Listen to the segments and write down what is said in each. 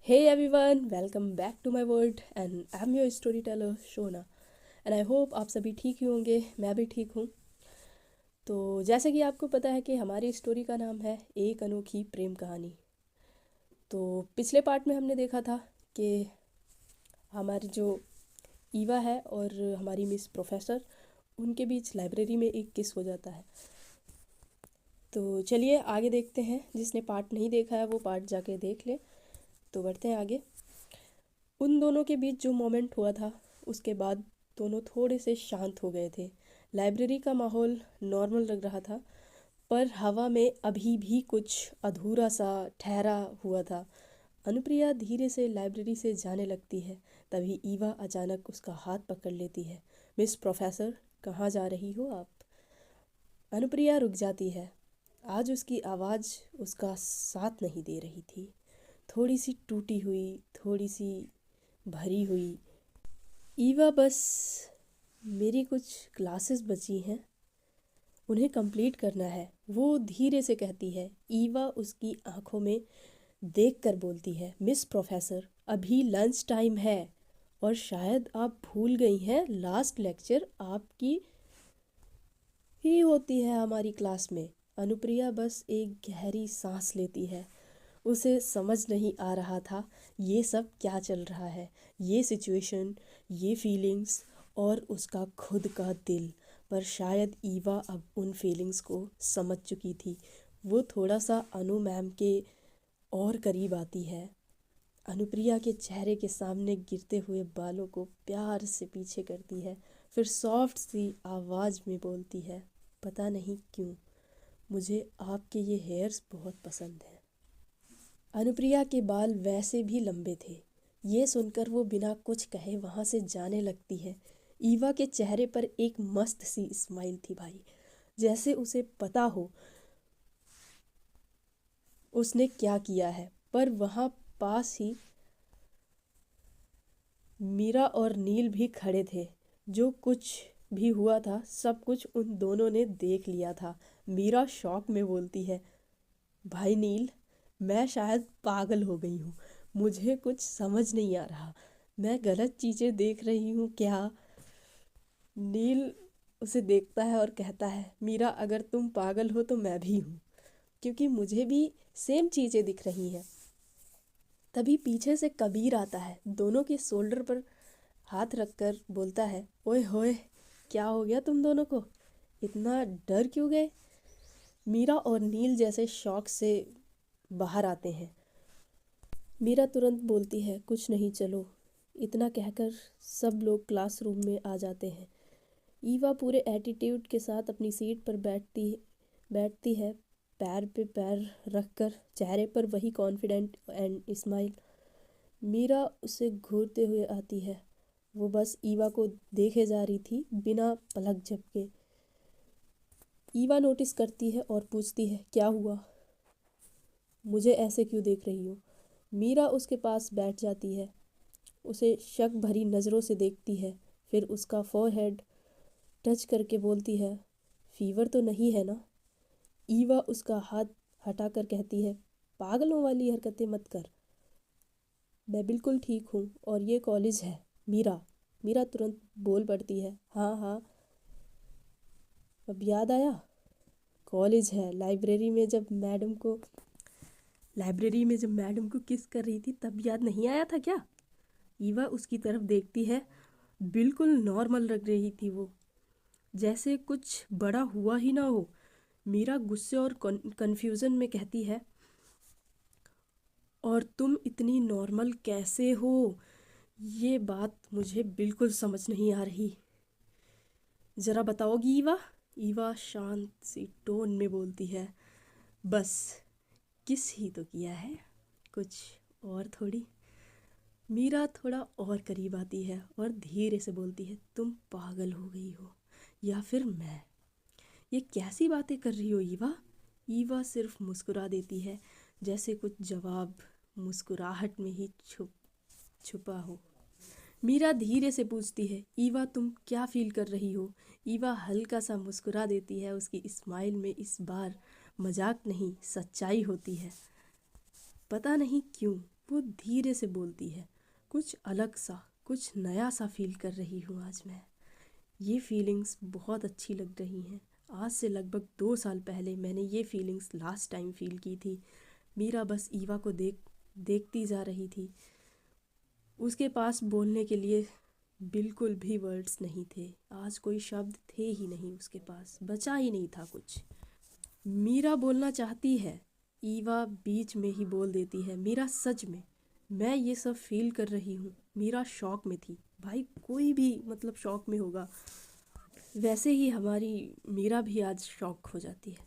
Hey everyone, welcome back to my world and I'm your storyteller Shona and I hope आप सभी ठीक ही होंगे। मैं भी ठीक हूँ। तो जैसे कि आपको पता है कि हमारी स्टोरी का नाम है एक अनोखी प्रेम कहानी। तो पिछले पार्ट में हमने देखा था कि हमारी जो ईवा है और हमारी मिस प्रोफेसर उनके बीच लाइब्रेरी में एक किस हो जाता है। तो चलिए आगे देखते हैं। जिसने पार्ट नहीं देखा है वो पार्ट जाके देख ले। तो बढ़ते हैं आगे। उन दोनों के बीच जो मोमेंट हुआ था उसके बाद दोनों थोड़े से शांत हो गए थे। लाइब्रेरी का माहौल नॉर्मल लग रहा था, पर हवा में अभी भी कुछ अधूरा सा ठहरा हुआ था। अनुप्रिया धीरे से लाइब्रेरी से जाने लगती है। तभी ईवा अचानक उसका हाथ पकड़ लेती है। मिस प्रोफेसर, कहाँ जा रही हो आप? अनुप्रिया रुक जाती है। आज उसकी आवाज़ उसका साथ नहीं दे रही थी। थोड़ी सी टूटी हुई, थोड़ी सी भरी हुई। ईवा, बस मेरी कुछ क्लासेस बची हैं, उन्हें कंप्लीट करना है, वो धीरे से कहती है। ईवा उसकी आंखों में देखकर बोलती है, मिस प्रोफेसर, अभी लंच टाइम है और शायद आप भूल गई हैं लास्ट लेक्चर आपकी ही होती है हमारी क्लास में। अनुप्रिया बस एक गहरी सांस लेती है। उसे समझ नहीं आ रहा था ये सब क्या चल रहा है, ये सिचुएशन, ये फीलिंग्स और उसका खुद का दिल। पर शायद ईवा अब उन फीलिंग्स को समझ चुकी थी। वो थोड़ा सा अनु मैम के और करीब आती है। अनुप्रिया के चेहरे के सामने गिरते हुए बालों को प्यार से पीछे करती है। फिर सॉफ्ट सी आवाज़ में बोलती है, पता नहीं क्यों मुझे आपके ये हेयर्स बहुत पसंद हैं। अनुप्रिया के बाल वैसे भी लंबे थे। ये सुनकर वो बिना कुछ कहे वहाँ से जाने लगती है। ईवा के चेहरे पर एक मस्त सी स्माइल थी भाई, जैसे उसे पता हो उसने क्या किया है। पर वहाँ पास ही मीरा और नील भी खड़े थे। जो कुछ भी हुआ था सब कुछ उन दोनों ने देख लिया था। मीरा शॉक में बोलती है, भाई नील, मैं शायद पागल हो गई हूँ। मुझे कुछ समझ नहीं आ रहा। मैं गलत चीज़ें देख रही हूँ क्या? नील उसे देखता है और कहता है, मीरा, अगर तुम पागल हो तो मैं भी हूँ, क्योंकि मुझे भी सेम चीज़ें दिख रही हैं। तभी पीछे से कबीर आता है, दोनों के शोल्डर पर हाथ रखकर बोलता है, ओए होए, क्या हो गया तुम दोनों को? इतना डर क्यों गए? मीरा और नील जैसे शौक से बाहर आते हैं। मीरा तुरंत बोलती है, कुछ नहीं, चलो। इतना कहकर सब लोग क्लासरूम में आ जाते हैं। ईवा पूरे एटीट्यूड के साथ अपनी सीट पर बैठती है, पैर पे पैर रखकर, चेहरे पर वही कॉन्फिडेंट एंड स्माइल। मीरा उसे घूरते हुए आती है। वो बस ईवा को देखे जा रही थी बिना पलक झपके। ईवा नोटिस करती है और पूछती है, क्या हुआ? मुझे ऐसे क्यों देख रही हो? मीरा उसके पास बैठ जाती है, उसे शक भरी नज़रों से देखती है, फिर उसका फोरहेड टच करके बोलती है, फीवर तो नहीं है ना? ईवा उसका हाथ हटाकर कहती है, पागलों वाली हरकतें मत कर, मैं बिल्कुल ठीक हूँ और ये कॉलेज है। मीरा मीरा तुरंत बोल पड़ती है, हाँ हाँ, अब याद आया, कॉलेज है। लाइब्रेरी में जब मैडम को किस कर रही थी तब याद नहीं आया था क्या? ईवा उसकी तरफ देखती है। बिल्कुल नॉर्मल लग रही थी वो, जैसे कुछ बड़ा हुआ ही ना हो। मीरा गुस्से और कन्फ्यूज़न में कहती है, और तुम इतनी नॉर्मल कैसे हो? ये बात मुझे बिल्कुल समझ नहीं आ रही। ज़रा बताओगी ईवा? ईवा शांत सी टोन में बोलती है, बस किस ही तो किया है, कुछ और थोड़ी। मीरा थोड़ा और करीब आती है और धीरे से बोलती है, तुम पागल हो गई हो या फिर मैं? ये कैसी बातें कर रही हो ईवा? ईवा सिर्फ मुस्कुरा देती है, जैसे कुछ जवाब मुस्कुराहट में ही छुपा हो। मीरा धीरे से पूछती है, ईवा, तुम क्या फील कर रही हो? ईवा हल्का सा मुस्कुरा देती है। उसकी स्माइल में इस बार मजाक नहीं, सच्चाई होती है। पता नहीं क्यों वो धीरे से बोलती है, कुछ अलग सा, कुछ नया सा फील कर रही हूँ आज मैं। ये फीलिंग्स बहुत अच्छी लग रही हैं। आज से लगभग 2 साल पहले मैंने ये फीलिंग्स लास्ट टाइम फील की थी। मीरा बस ईवा को देखती जा रही थी। उसके पास बोलने के लिए बिल्कुल भी वर्ड्स नहीं थे। आज कोई शब्द थे ही नहीं, उसके पास बचा ही नहीं था कुछ। मीरा बोलना चाहती है, ईवा बीच में ही बोल देती है, मीरा सच में मैं ये सब फील कर रही हूँ। मीरा शॉक में थी। भाई कोई भी मतलब शॉक में होगा, वैसे ही हमारी मीरा भी आज शॉक हो जाती है।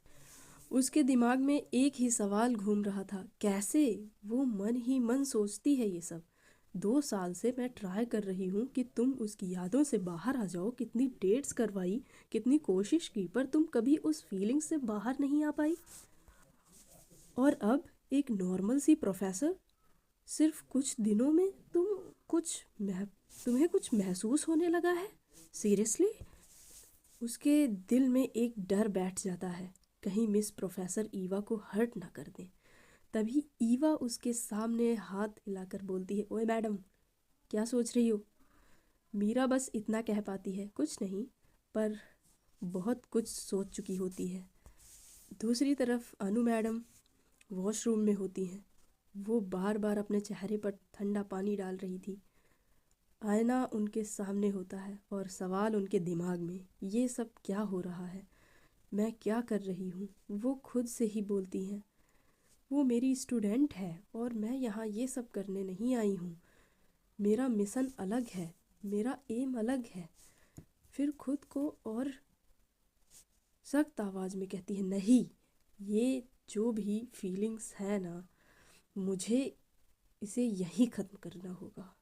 उसके दिमाग में एक ही सवाल घूम रहा था, कैसे? वो मन ही मन सोचती है ये सब। 2 साल से मैं ट्राई कर रही हूँ कि तुम उसकी यादों से बाहर आ जाओ। कितनी डेट्स करवाई, कितनी कोशिश की, पर तुम कभी उस फीलिंग से बाहर नहीं आ पाई। और अब एक नॉर्मल सी प्रोफेसर, सिर्फ कुछ दिनों में तुम्हें कुछ महसूस होने लगा है? सीरियसली? उसके दिल में एक डर बैठ जाता है, कहीं मिस प्रोफेसर ईवा को हर्ट ना कर दें। तभी ईवा उसके सामने हाथ हिलाकर बोलती है, ओए मैडम, क्या सोच रही हो? मीरा बस इतना कह पाती है, कुछ नहीं, पर बहुत कुछ सोच चुकी होती है। दूसरी तरफ अनु मैडम वॉशरूम में होती हैं। वो बार बार अपने चेहरे पर ठंडा पानी डाल रही थी। आईना उनके सामने होता है और सवाल उनके दिमाग में, ये सब क्या हो रहा है? मैं क्या कर रही हूँ? वो खुद से ही बोलती हैं, वो मेरी स्टूडेंट है और मैं यहाँ ये सब करने नहीं आई हूँ। मेरा मिशन अलग है, मेरा एम अलग है। फिर खुद को और सख्त आवाज़ में कहती है, नहीं, ये जो भी फीलिंग्स है ना, मुझे इसे यहीं ख़त्म करना होगा।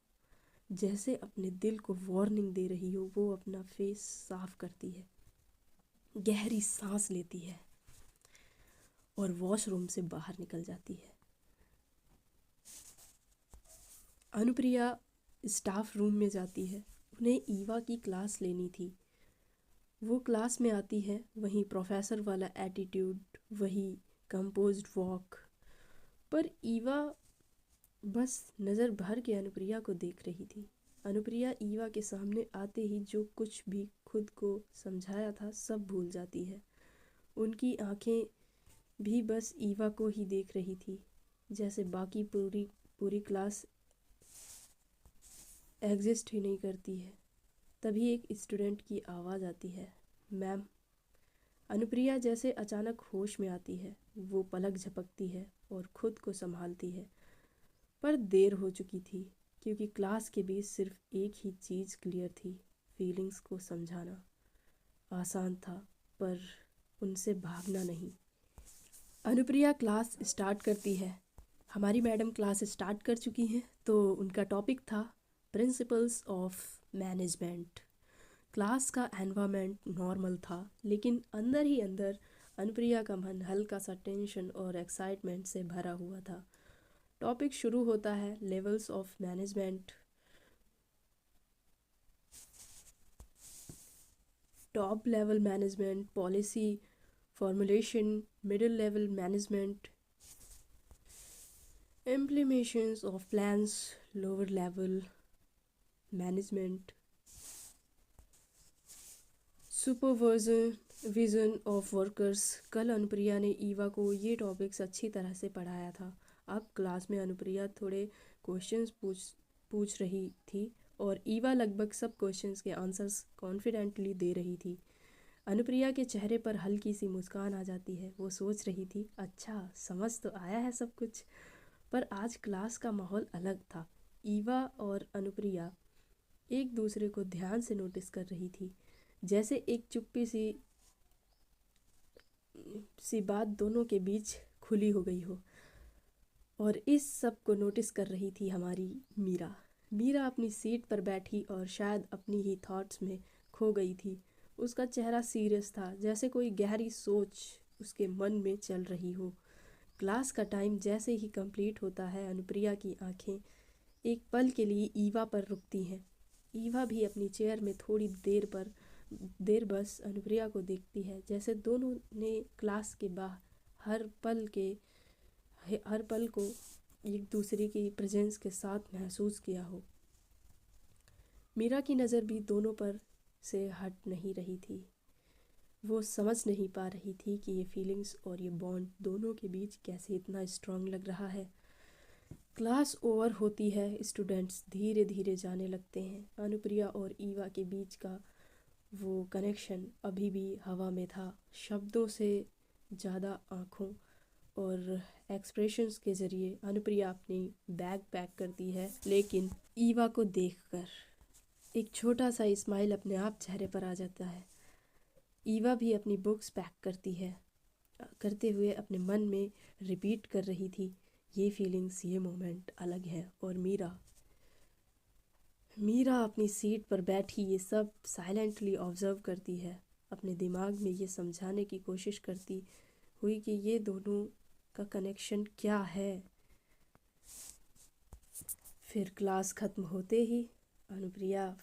जैसे अपने दिल को वार्निंग दे रही हो, वो अपना फेस साफ करती है, गहरी सांस लेती है और वॉशरूम से बाहर निकल जाती है। अनुप्रिया स्टाफ रूम में जाती है। उन्हें ईवा की क्लास लेनी थी। वो क्लास में आती है, वहीं प्रोफेसर वाला एटीट्यूड, वही कंपोज्ड वॉक, पर ईवा बस नज़र भर के अनुप्रिया को देख रही थी। अनुप्रिया ईवा के सामने आते ही जो कुछ भी खुद को समझाया था सब भूल जाती है। उनकी आंखें भी बस ईवा को ही देख रही थी, जैसे बाकी पूरी पूरी क्लास एग्जिस्ट ही नहीं करती है। तभी एक स्टूडेंट की आवाज़ आती है, मैम। अनुप्रिया जैसे अचानक होश में आती है। वो पलक झपकती है और खुद को संभालती है, पर देर हो चुकी थी, क्योंकि क्लास के बीच सिर्फ एक ही चीज़ क्लियर थी, फीलिंग्स को समझाना। आसान था, पर उनसे भागना नहीं। अनुप्रिया क्लास स्टार्ट करती है। हमारी मैडम क्लास स्टार्ट कर चुकी हैं, तो उनका टॉपिक था प्रिंसिपल्स ऑफ मैनेजमेंट। क्लास का एनवायरनमेंट नॉर्मल था, लेकिन अंदर ही अंदर अनुप्रिया का मन हल्का सा टेंशन और एक्साइटमेंट से भरा हुआ था। टॉपिक शुरू होता है, levels of management. Top level management, policy formulation, middle level management, implementations of plans, lower level management, supervision vision of workers. कल अनुप्रिया ने ईवा को ये टॉपिक्स अच्छी तरह से पढ़ाया था। अब क्लास में अनुप्रिया थोड़े क्वेश्चंस पूछ रही थी और ईवा लगभग सब क्वेश्चंस के आंसर्स कॉन्फिडेंटली दे रही थी। अनुप्रिया के चेहरे पर हल्की सी मुस्कान आ जाती है। वो सोच रही थी, अच्छा समझ तो आया है सब कुछ। पर आज क्लास का माहौल अलग था। ईवा और अनुप्रिया एक दूसरे को ध्यान से नोटिस कर रही थी, जैसे एक चुप्पी सी बात दोनों के बीच खुली हो गई हो। और इस सब को नोटिस कर रही थी हमारी मीरा। मीरा अपनी सीट पर बैठी और शायद अपनी ही थॉट्स में खो गई थी। उसका चेहरा सीरियस था, जैसे कोई गहरी सोच उसके मन में चल रही हो। क्लास का टाइम जैसे ही कंप्लीट होता है, अनुप्रिया की आंखें एक पल के लिए ईवा पर रुकती हैं। ईवा भी अपनी चेयर में थोड़ी देर बस अनुप्रिया को देखती है, जैसे दोनों ने क्लास के बाहर हर पल को एक दूसरे की प्रेजेंस के साथ महसूस किया हो। मीरा की नज़र भी दोनों पर से हट नहीं रही थी। वो समझ नहीं पा रही थी कि ये फीलिंग्स और ये बॉन्ड दोनों के बीच कैसे इतना स्ट्रांग लग रहा है। क्लास ओवर होती है, स्टूडेंट्स धीरे धीरे जाने लगते हैं। अनुप्रिया और ईवा के बीच का वो कनेक्शन अभी भी हवा में था। शब्दों से ज़्यादा आँखों और एक्सप्रेशंस के ज़रिए अनुप्रिया अपनी बैग पैक करती है, लेकिन ईवा को देखकर एक छोटा सा स्माइल अपने आप चेहरे पर आ जाता है। ईवा भी अपनी बुक्स पैक करती है, करते हुए अपने मन में रिपीट कर रही थी, ये फीलिंग्स, ये मोमेंट अलग है। और मीरा मीरा अपनी सीट पर बैठी ये सब साइलेंटली ऑब्जर्व करती है, अपने दिमाग में ये समझाने की कोशिश करती हुई कि ये दोनों का कनेक्शन क्या है। फिर क्लास ख़त्म होते ही अनुप्रिया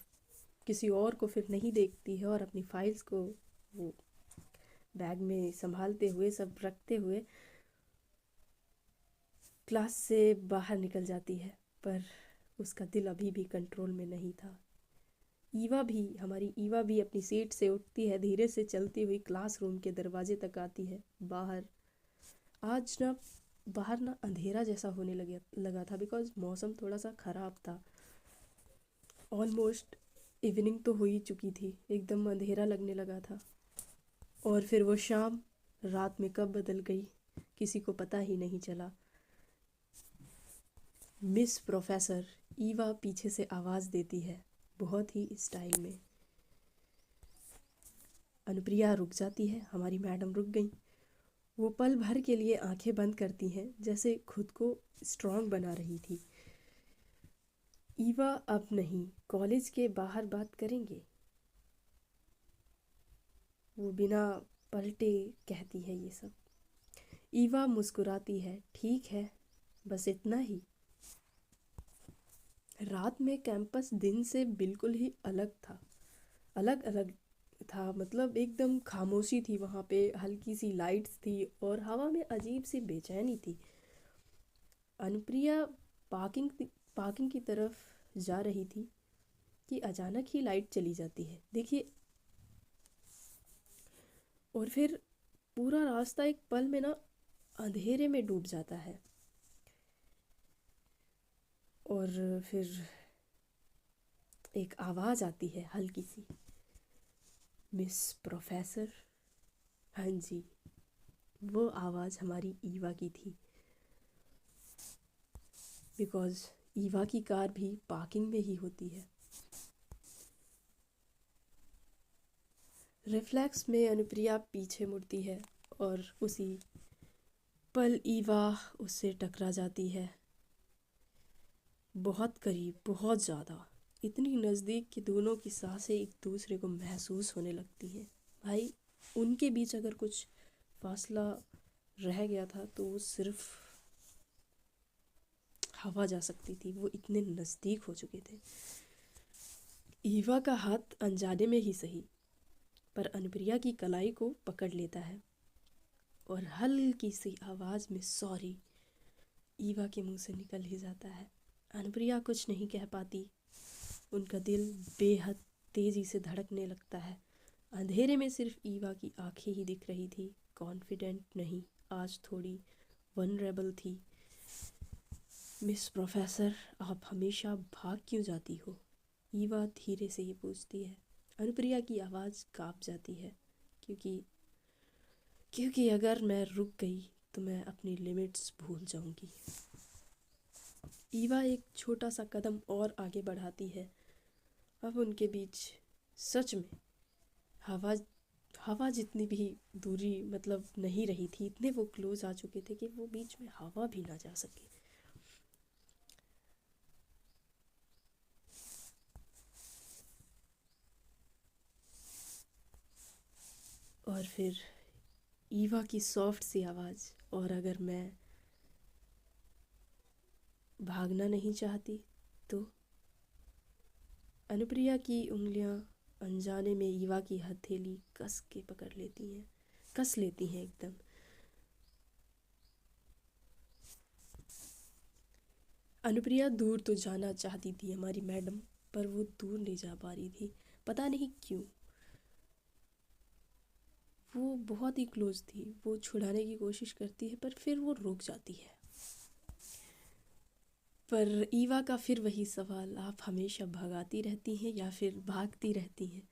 किसी और को फिर नहीं देखती है और अपनी फाइल्स को वो बैग में संभालते हुए, सब रखते हुए क्लास से बाहर निकल जाती है। पर उसका दिल अभी भी कंट्रोल में नहीं था। हमारी ईवा भी अपनी सीट से उठती है, धीरे से चलती हुई क्लासरूम के दरवाजे तक आती है। आज ना बाहर ना अंधेरा जैसा होने लगा था, बिकॉज मौसम थोड़ा सा ख़राब था। ऑलमोस्ट इवनिंग तो हो ही चुकी थी, एकदम अंधेरा लगने लगा था। और फिर वो शाम रात में कब बदल गई किसी को पता ही नहीं चला। मिस प्रोफेसर, ईवा पीछे से आवाज़ देती है, बहुत ही स्टाइल में। अनुप्रिया रुक जाती है, हमारी मैडम रुक गई। वो पल भर के लिए आंखें बंद करती हैं, जैसे खुद को स्ट्रांग बना रही थी। ईवा, अब नहीं, कॉलेज के बाहर बात करेंगे, वो बिना पलटे कहती है ये सब। ईवा मुस्कुराती है, ठीक है, बस इतना ही। रात में कैंपस दिन से बिल्कुल ही अलग था, अलग अलग था, मतलब एकदम खामोशी थी वहाँ पे, हल्की सी लाइट्स थी और हवा में अजीब सी बेचैनी थी। अनुप्रिया पार्किंग पार्किंग की तरफ जा रही थी कि अचानक ही लाइट चली जाती है, देखिए। और फिर पूरा रास्ता एक पल में ना अंधेरे में डूब जाता है। और फिर एक आवाज़ आती है हल्की सी, मिस प्रोफेसर। हाँ जी, वो आवाज़ हमारी ईवा की थी, बिकॉज़ ईवा की कार भी पार्किंग में ही होती है। रिफ्लेक्स में अनुप्रिया पीछे मुड़ती है और उसी पल ईवा उससे टकरा जाती है, बहुत करीब, बहुत ज़्यादा, इतनी नज़दीक कि दोनों की सांसें एक दूसरे को महसूस होने लगती हैं। भाई, उनके बीच अगर कुछ फासला रह गया था तो वो सिर्फ हवा जा सकती थी, वो इतने नज़दीक हो चुके थे। ईवा का हाथ अनजाने में ही सही पर अनुप्रिया की कलाई को पकड़ लेता है और हल्की सी आवाज़ में सॉरी ईवा के मुंह से निकल ही जाता है। अनुप्रिया कुछ नहीं कह पाती, उनका दिल बेहद तेज़ी से धड़कने लगता है। अंधेरे में सिर्फ ईवा की आंखें ही दिख रही थी, कॉन्फिडेंट नहीं, आज थोड़ी वनरेबल थी। मिस प्रोफेसर, आप हमेशा भाग क्यों जाती हो? ईवा धीरे से ये पूछती है। अनुप्रिया की आवाज़ काँप जाती है, क्योंकि अगर मैं रुक गई तो मैं अपनी लिमिट्स भूल जाऊंगी। ईवा एक छोटा सा कदम और आगे बढ़ाती है। अब उनके बीच सच में हवा हवा जितनी भी दूरी मतलब नहीं रही थी, इतने वो क्लोज आ चुके थे कि वो बीच में हवा भी ना जा सके। और फिर ईवा की सॉफ्ट सी आवाज़, और अगर मैं भागना नहीं चाहती तो? अनुप्रिया की उंगलियां अनजाने में ईवा की हथेली कस लेती हैं एकदम। अनुप्रिया दूर तो जाना चाहती थी हमारी मैडम, पर वो दूर नहीं जा पा रही थी, पता नहीं क्यों। वो बहुत ही क्लोज थी, वो छुड़ाने की कोशिश करती है पर फिर वो रुक जाती है। पर ईवा का फिर वही सवाल, आप हमेशा भगाती रहती हैं या फिर भागती रहती हैं?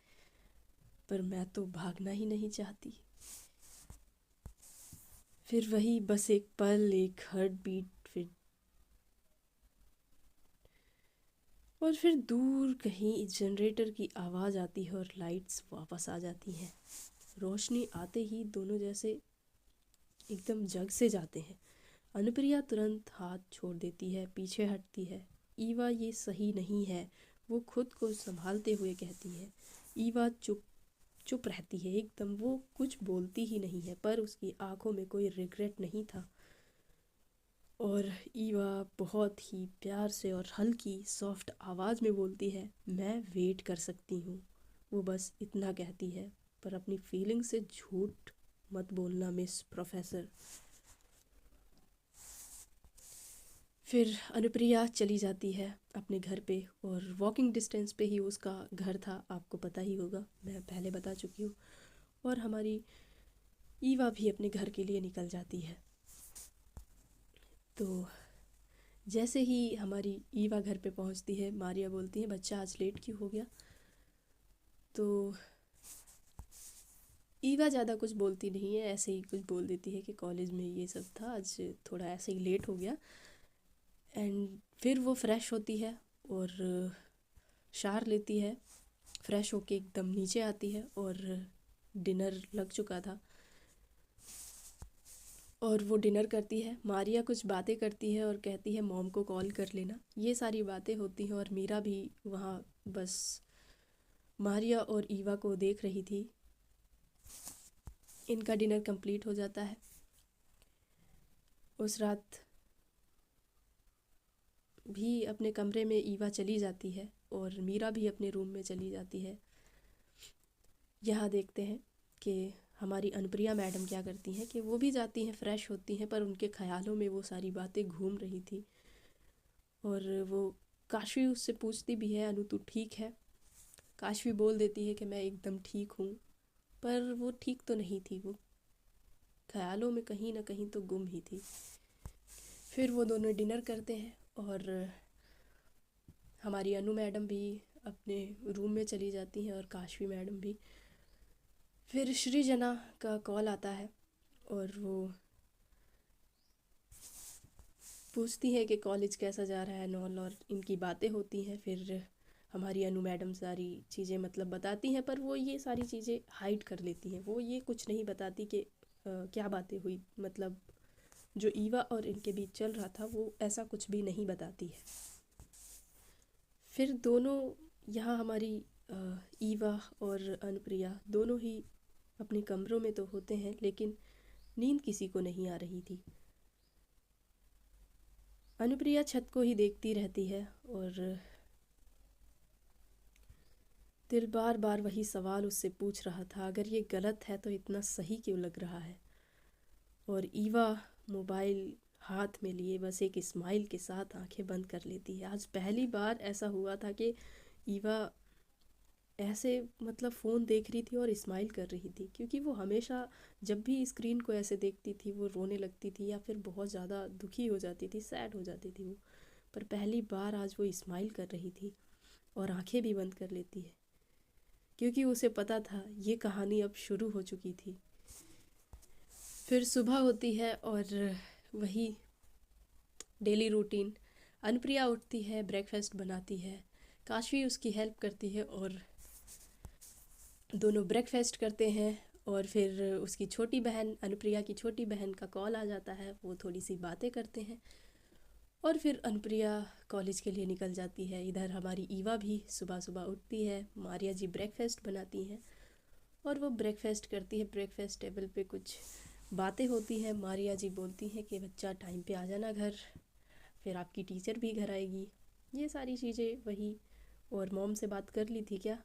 पर मैं तो भागना ही नहीं चाहती। फिर वही बस एक पल, एक हार्ट बीट, और फिर दूर कहीं जनरेटर की आवाज़ आती है और लाइट्स वापस आ जाती हैं। रोशनी आते ही दोनों जैसे एकदम जग से जाते हैं। अनुप्रिया तुरंत हाथ छोड़ देती है, पीछे हटती है। ईवा ये सही नहीं है, वो खुद को संभालते हुए कहती है। ईवा चुप चुप रहती है एकदम, वो कुछ बोलती ही नहीं है, पर उसकी आंखों में कोई रिग्रेट नहीं था। और ईवा बहुत ही प्यार से और हल्की सॉफ्ट आवाज़ में बोलती है, मैं वेट कर सकती हूँ। वो बस इतना कहती है, पर अपनी फीलिंग से झूठ मत बोलना मिस प्रोफेसर। फिर अनुप्रिया चली जाती है अपने घर पे, और वॉकिंग डिस्टेंस पे ही उसका घर था, आपको पता ही होगा, मैं पहले बता चुकी हूँ। और हमारी ईवा भी अपने घर के लिए निकल जाती है। तो जैसे ही हमारी ईवा घर पे पहुंचती है, मारिया बोलती है, बच्चा आज लेट क्यों हो गया? तो ईवा ज़्यादा कुछ बोलती नहीं है, ऐसे ही कुछ बोल देती है कि कॉलेज में ये सब था, आज थोड़ा ऐसे ही लेट हो गया। एंड फिर वो फ्रेश होती है और शावर लेती है, फ्रेश होके एकदम नीचे आती है, और डिनर लग चुका था और वो डिनर करती है। मारिया कुछ बातें करती है और कहती है मॉम को कॉल कर लेना। ये सारी बातें होती हैं और मीरा भी वहाँ बस मारिया और ईवा को देख रही थी। इनका डिनर कंप्लीट हो जाता है। उस रात भी अपने कमरे में ईवा चली जाती है और मीरा भी अपने रूम में चली जाती है। यहाँ देखते हैं कि हमारी अनुप्रिया मैडम क्या करती हैं कि वो भी जाती हैं, फ्रेश होती हैं, पर उनके ख़्यालों में वो सारी बातें घूम रही थी। और वो काशवी उससे पूछती भी है, अनु तू ठीक है? काशवी बोल देती है कि मैं एकदम ठीक हूँ, पर वो ठीक तो नहीं थी, वो ख्यालों में कहीं ना कहीं तो गुम ही थी। फिर वो दोनों डिनर करते हैं और हमारी अनु मैडम भी अपने रूम में चली जाती हैं और काशवी मैडम भी। फिर सृजना का कॉल आता है और वो पूछती है कि कॉलेज कैसा जा रहा है नॉल, और इनकी बातें होती हैं। फिर हमारी अनु मैडम सारी चीज़ें मतलब बताती हैं, पर वो ये सारी चीज़ें हाइड कर लेती हैं। वो ये कुछ नहीं बताती कि क्या बातें हुई, मतलब जो ईवा और इनके बीच चल रहा था वो ऐसा कुछ भी नहीं बताती है। फिर दोनों यहाँ हमारी ईवा और अनुप्रिया दोनों ही अपने कमरों में तो होते हैं, लेकिन नींद किसी को नहीं आ रही थी। अनुप्रिया छत को ही देखती रहती है और दिल बार बार वही सवाल उससे पूछ रहा था, अगर ये गलत है तो इतना सही क्यों लग रहा है? और ईवा मोबाइल हाथ में लिए बस एक स्माइल के साथ आंखें बंद कर लेती है। आज पहली बार ऐसा हुआ था कि ईवा ऐसे मतलब फ़ोन देख रही थी और स्माइल कर रही थी, क्योंकि वो हमेशा जब भी स्क्रीन को ऐसे देखती थी वो रोने लगती थी या फिर बहुत ज़्यादा दुखी हो जाती थी, सैड हो जाती थी वो। पर पहली बार आज वो स्माइल कर रही थी और आंखें भी बंद कर लेती है, क्योंकि उसे पता था ये कहानी अब शुरू हो चुकी थी। फिर सुबह होती है और वही डेली रूटीन। अनुप्रिया उठती है, ब्रेकफास्ट बनाती है, काशवी उसकी हेल्प करती है और दोनों ब्रेकफास्ट करते हैं। और फिर उसकी छोटी बहन, अनुप्रिया की छोटी बहन का कॉल आ जाता है, वो थोड़ी सी बातें करते हैं और फिर अनुप्रिया कॉलेज के लिए निकल जाती है। इधर हमारी ईवा भी सुबह सुबह उठती है, मारिया जी ब्रेकफास्ट बनाती हैं और वो ब्रेकफास्ट करती है। ब्रेकफास्ट टेबल पे कुछ बातें होती हैं। मारिया जी बोलती हैं कि बच्चा टाइम पे आ जाना घर, फिर आपकी टीचर भी घर आएगी, ये सारी चीज़ें वही। और मॉम से बात कर ली थी क्या?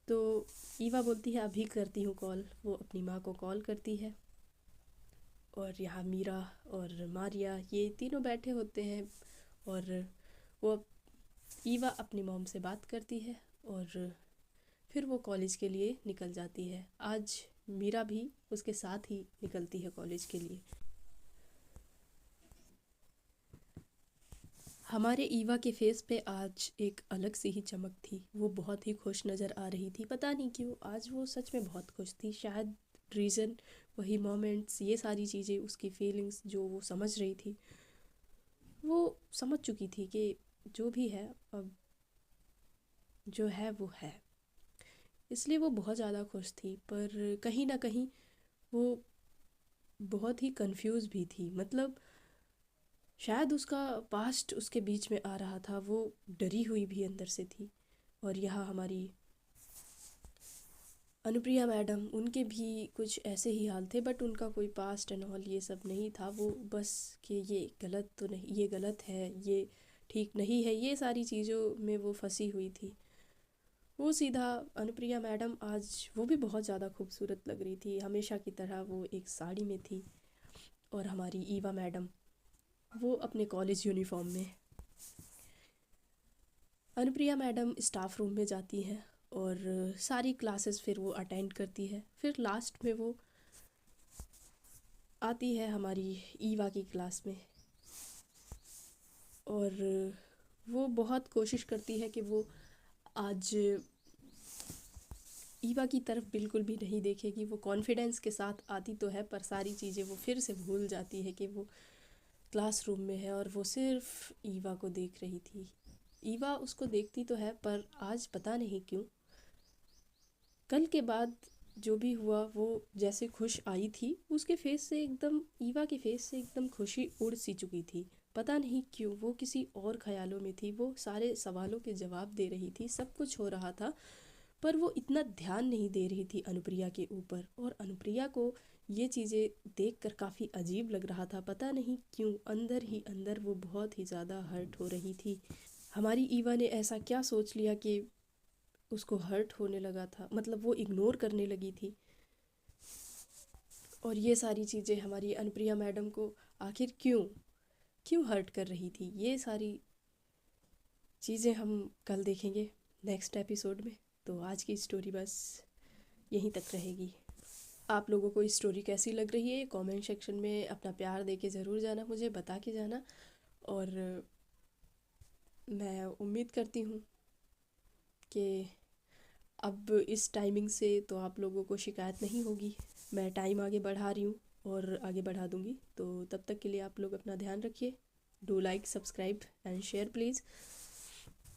तो ईवा बोलती है अभी करती हूँ कॉल। वो अपनी माँ को कॉल करती है और यहाँ मीरा और मारिया ये तीनों बैठे होते हैं और वो ईवा अपनी मॉम से बात करती है और फिर वो कॉलेज के लिए निकल जाती है। आज मीरा भी उसके साथ ही निकलती है कॉलेज के लिए। हमारे ईवा के फेस पे आज एक अलग सी ही चमक थी। वो बहुत ही खुश नज़र आ रही थी, पता नहीं क्यों आज वो सच में बहुत खुश थी। शायद रीज़न वही मोमेंट्स, ये सारी चीज़ें, उसकी फीलिंग्स जो वो समझ रही थी, वो समझ चुकी थी कि जो भी है अब जो है वो है, इसलिए वो बहुत ज़्यादा खुश थी। पर कहीं ना कहीं वो बहुत ही कंफ्यूज भी थी। मतलब शायद उसका पास्ट उसके बीच में आ रहा था, वो डरी हुई भी अंदर से थी। और यहाँ हमारी अनुप्रिया मैडम, उनके भी कुछ ऐसे ही हाल थे, बट उनका कोई पास्ट एंड ऑल ये सब नहीं था। वो बस कि ये गलत तो नहीं, ये गलत है, ये ठीक नहीं है, ये सारी चीज़ों में वो फंसी हुई थी। वो सीधा अनुप्रिया मैडम आज वो भी बहुत ज़्यादा खूबसूरत लग रही थी, हमेशा की तरह वो एक साड़ी में थी। और हमारी ईवा मैडम वो अपने कॉलेज यूनिफॉर्म में। अनुप्रिया मैडम स्टाफ रूम में जाती हैं और सारी क्लासेस फिर वो अटेंड करती है। फिर लास्ट में वो आती है हमारी ईवा की क्लास में और वो बहुत कोशिश करती है कि वो आज ईवा की तरफ बिल्कुल भी नहीं देखेगी। वो कॉन्फिडेंस के साथ आती तो है पर सारी चीज़ें वो फिर से भूल जाती है कि वो क्लासरूम में है और वो सिर्फ ईवा को देख रही थी। ईवा उसको देखती तो है पर आज पता नहीं क्यों कल के बाद जो भी हुआ वो जैसे खुश आई थी, उसके फेस से एकदम, ईवा के फेस से एकदम खुशी उड़ सी चुकी थी। पता नहीं क्यों वो किसी और ख्यालों में थी। वो सारे सवालों के जवाब दे रही थी, सब कुछ हो रहा था, पर वो इतना ध्यान नहीं दे रही थी अनुप्रिया के ऊपर। और अनुप्रिया को ये चीज़ें देखकर काफ़ी अजीब लग रहा था। पता नहीं क्यों अंदर ही अंदर वो बहुत ही ज़्यादा हर्ट हो रही थी। हमारी ईवा ने ऐसा क्या सोच लिया कि उसको हर्ट होने लगा था, मतलब वो इग्नोर करने लगी थी। और ये सारी चीज़ें हमारी अनुप्रिया मैडम को आखिर क्यों क्यों हर्ट कर रही थी, ये सारी चीज़ें हम कल देखेंगे नेक्स्ट एपिसोड में। तो आज की स्टोरी बस यहीं तक रहेगी। आप लोगों को इस स्टोरी कैसी लग रही है कमेंट सेक्शन में अपना प्यार दे के ज़रूर जाना, मुझे बता के जाना। और मैं उम्मीद करती हूँ कि अब इस टाइमिंग से तो आप लोगों को शिकायत नहीं होगी। मैं टाइम आगे बढ़ा रही हूँ और आगे बढ़ा दूँगी। तो तब तक के लिए आप लोग अपना ध्यान रखिए। Do like, subscribe and share please.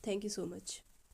Thank you so much.